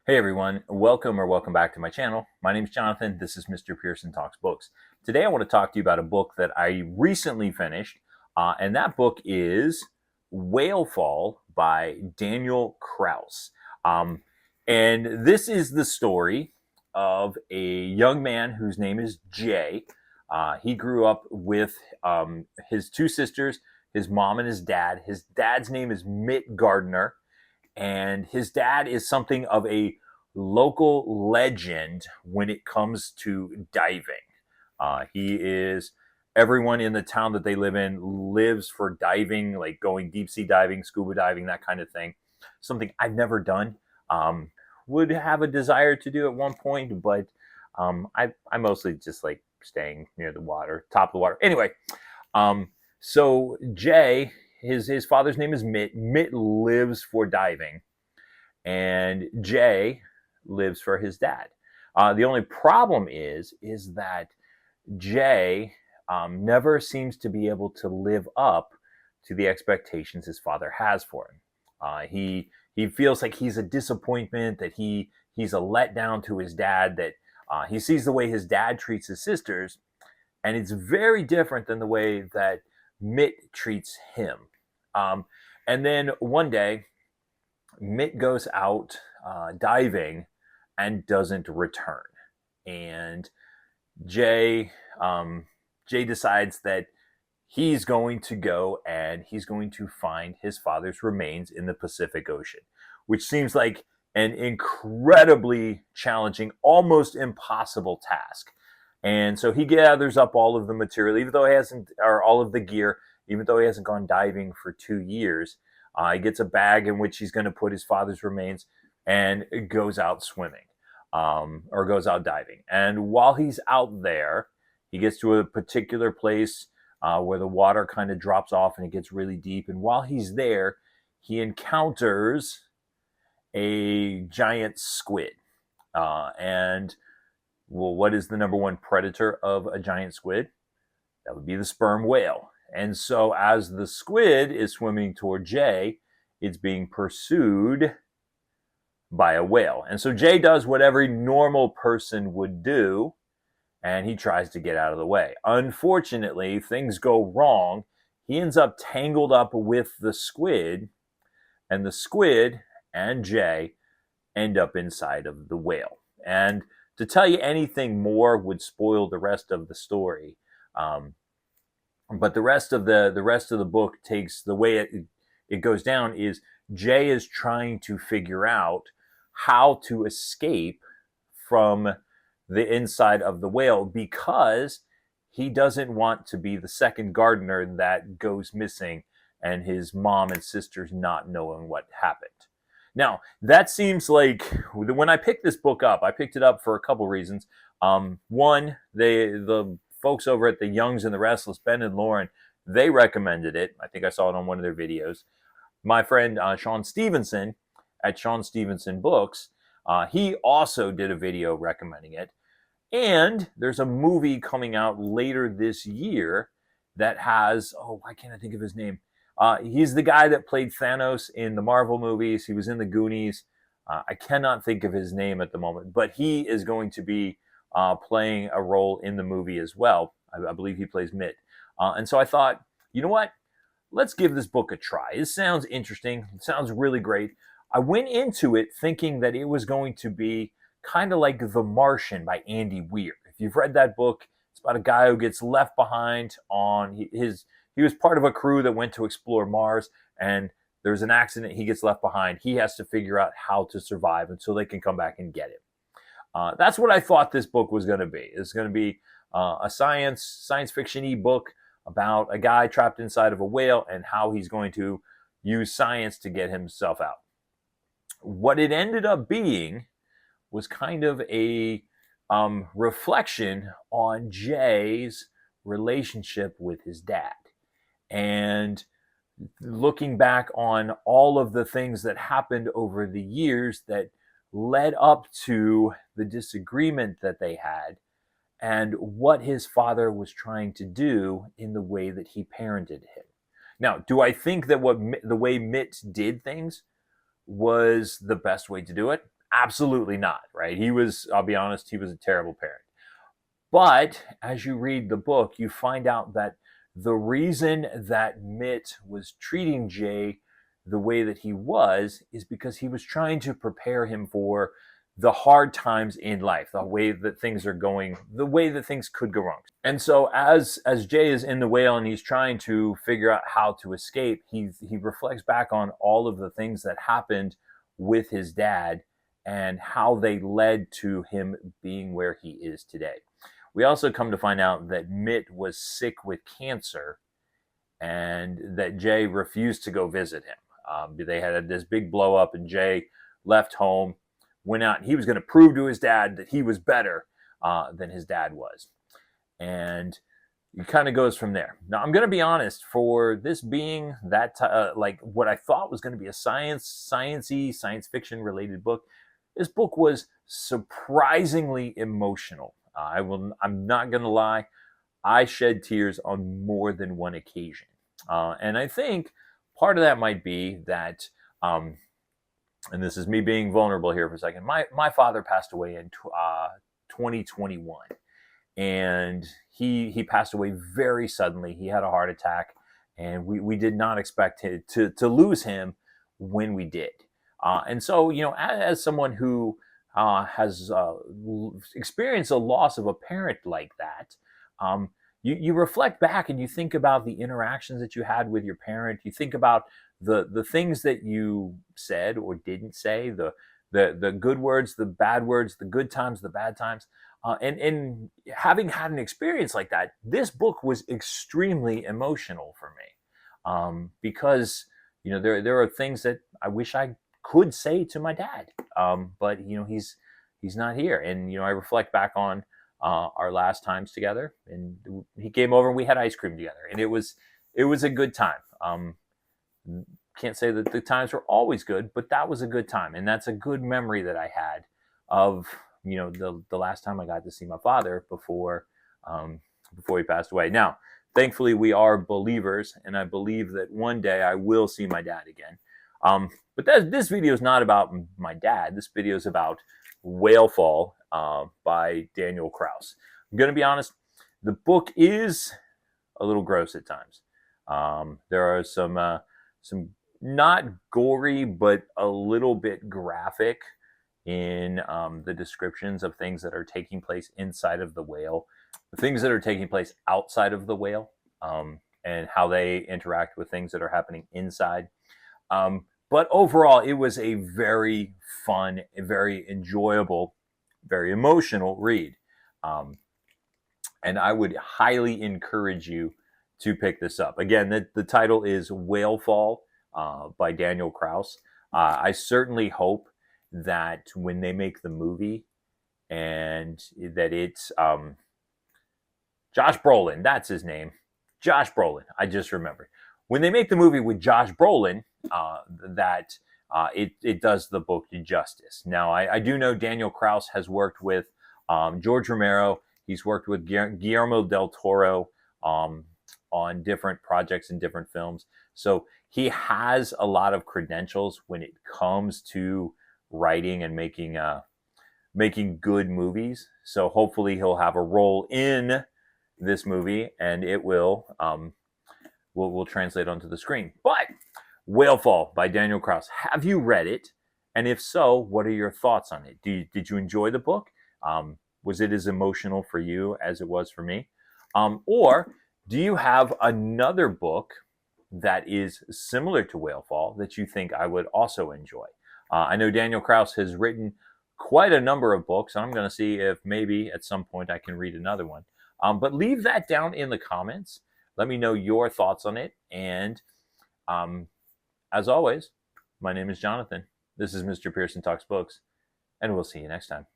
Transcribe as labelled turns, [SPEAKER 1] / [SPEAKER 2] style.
[SPEAKER 1] Hey everyone, welcome back to my channel. My name is Jonathan. This is Mr. Pearson Talks Books. Today I want to talk to you about a book that I recently finished, and that book is Whalefall by Daniel Kraus. Um, and this is the story of a young man whose name is Jay. He grew up with his two sisters, his mom and his dad. His dad's name is Gardiner, and his dad is something of a local legend when it comes to diving. He is everyone in the town that they live in lives for diving, like going deep sea diving, scuba diving, that kind of thing. Something I've never done. Would have a desire to do at one point, but I mostly just like staying near the water, top of the water. Anyway, so Jay, his father's name is Mitt. Mitt lives for diving, and Jay lives for his dad. The only problem is that Jay never seems to be able to live up to the expectations his father has for him. He feels like he's a disappointment, that he's a letdown to his dad, that he sees the way his dad treats his sisters, and it's very different than the way that Mitt treats him. And then one day, Mitt goes out diving and doesn't return. And Jay Jay decides that he's going to go and he's going to find his father's remains in the Pacific Ocean, which seems like an incredibly challenging, almost impossible task. And so he gathers up all of the material, even though he hasn't, or all of the gear, even though he hasn't gone diving for 2 years. He gets a bag in which he's going to put his father's remains and goes out swimming, or goes out diving. And while he's out there, he gets to a particular place where the water kind of drops off and it gets really deep. And while he's there, he encounters a giant squid. And well, what is the number one predator of a giant squid? That would be the sperm whale. And so as the squid is swimming toward Jay, it's being pursued by a whale. And so Jay does what every normal person would do, and he tries to get out of the way. Unfortunately, things go wrong. He ends up tangled up with the squid, and the squid and Jay end up inside of the whale. And to tell you anything more would spoil the rest of the story. But the rest of the book takes the way it goes down is Jay is trying to figure out how to escape from the inside of the whale, because he doesn't want to be the second Gardiner that goes missing and his mom and sisters not knowing what happened. Now, that seems like, when I picked this book up, I picked it up for a couple reasons. One, the folks over at the Youngs and the Restless, Ben and Lauren, they recommended it. I think I saw it on one of their videos. My friend Sean Stevenson at Sean Stevenson Books, he also did a video recommending it. And there's a movie coming out later this year that has, oh, why can't I think of his name? He's the guy that played Thanos in the Marvel movies. He was in the Goonies. I cannot think of his name at the moment, but he is going to be playing a role in the movie as well. I believe he plays Mitt. And so I thought, you know what? Let's give this book a try. This sounds interesting. It sounds really great. I went into it thinking that it was going to be kind of like The Martian by Andy Weir. If you've read that book, it's about a guy who gets left behind on he was part of a crew that went to explore Mars, and there's an accident. He gets left behind. He has to figure out how to survive until they can come back and get him. That's what I thought this book was going to be. It's going to be a science fiction-y book about a guy trapped inside of a whale and how he's going to use science to get himself out. What it ended up being was kind of a reflection on Jay's relationship with his dad. And looking back on all of the things that happened over the years that led up to the disagreement that they had, and what his father was trying to do in the way that he parented him. Now, do I think that the way Mitt did things was the best way to do it? Absolutely not, right? He was, I'll be honest, he was a terrible parent. But as you read the book, you find out that the reason that Mitt was treating Jay the way that he was is because he was trying to prepare him for the hard times in life, the way that things are going, the way that things could go wrong. And so as Jay is in the whale and he's trying to figure out how to escape, he reflects back on all of the things that happened with his dad and how they led to him being where he is today. We also come to find out that Mitt was sick with cancer and that Jay refused to go visit him. They had this big blow up and Jay left home, went out, and he was going to prove to his dad that he was better than his dad was. And it kind of goes from there. Now, I'm going to be honest, for this being that, like what I thought was going to be a sciencey, science fiction related book, this book was surprisingly emotional. I'm not going to lie. I shed tears on more than one occasion. And I think part of that might be that, and this is me being vulnerable here for a second, my father passed away in 2021. And he passed away very suddenly. He had a heart attack, and we did not expect to lose him when we did. And so, as someone who has experienced a loss of a parent like that, you reflect back and you think about the interactions that you had with your parent. You think about the things that you said or didn't say, the good words, the bad words, the good times, the bad times. And having had an experience like that, this book was extremely emotional for me, because there are things that I wish I could say to my dad, but he's not here. And I reflect back on our last times together, and he came over and we had ice cream together, and it was a good time. Can't say that the times were always good, but that was a good time, and that's a good memory that I had of the last time I got to see my father before he passed away. Now, thankfully, we are believers, and I believe that one day I will see my dad again. But this video is not about my dad. This video is about Whalefall by Daniel Kraus. I'm going to be honest, the book is a little gross at times. There are some not gory, but a little bit graphic in the descriptions of things that are taking place inside of the whale, things that are taking place outside of the whale, and how they interact with things that are happening inside. But overall, it was a very fun, very enjoyable, very emotional read. And I would highly encourage you to pick this up. Again, the title is Whalefall by Daniel Kraus. I certainly hope that when they make the movie, and that it's Josh Brolin, that's his name, Josh Brolin, I just remembered. When they make the movie with Josh Brolin, that it does the book justice. Now, I do know Daniel Kraus has worked with George Romero. He's worked with Guillermo del Toro on different projects and different films. So he has a lot of credentials when it comes to writing and making good movies. So hopefully he'll have a role in this movie, and it will translate onto the screen. But Whalefall by Daniel Kraus. Have you read it? And if so, what are your thoughts on it? Did you enjoy the book? Was it as emotional for you as it was for me? Or do you have another book that is similar to Whalefall that you think I would also enjoy? I know Daniel Kraus has written quite a number of books. I'm going to see if maybe at some point I can read another one. But leave that down in the comments. Let me know your thoughts on it. And as always, my name is Jonathan. This is Mr. Pearson Talks Books, and we'll see you next time.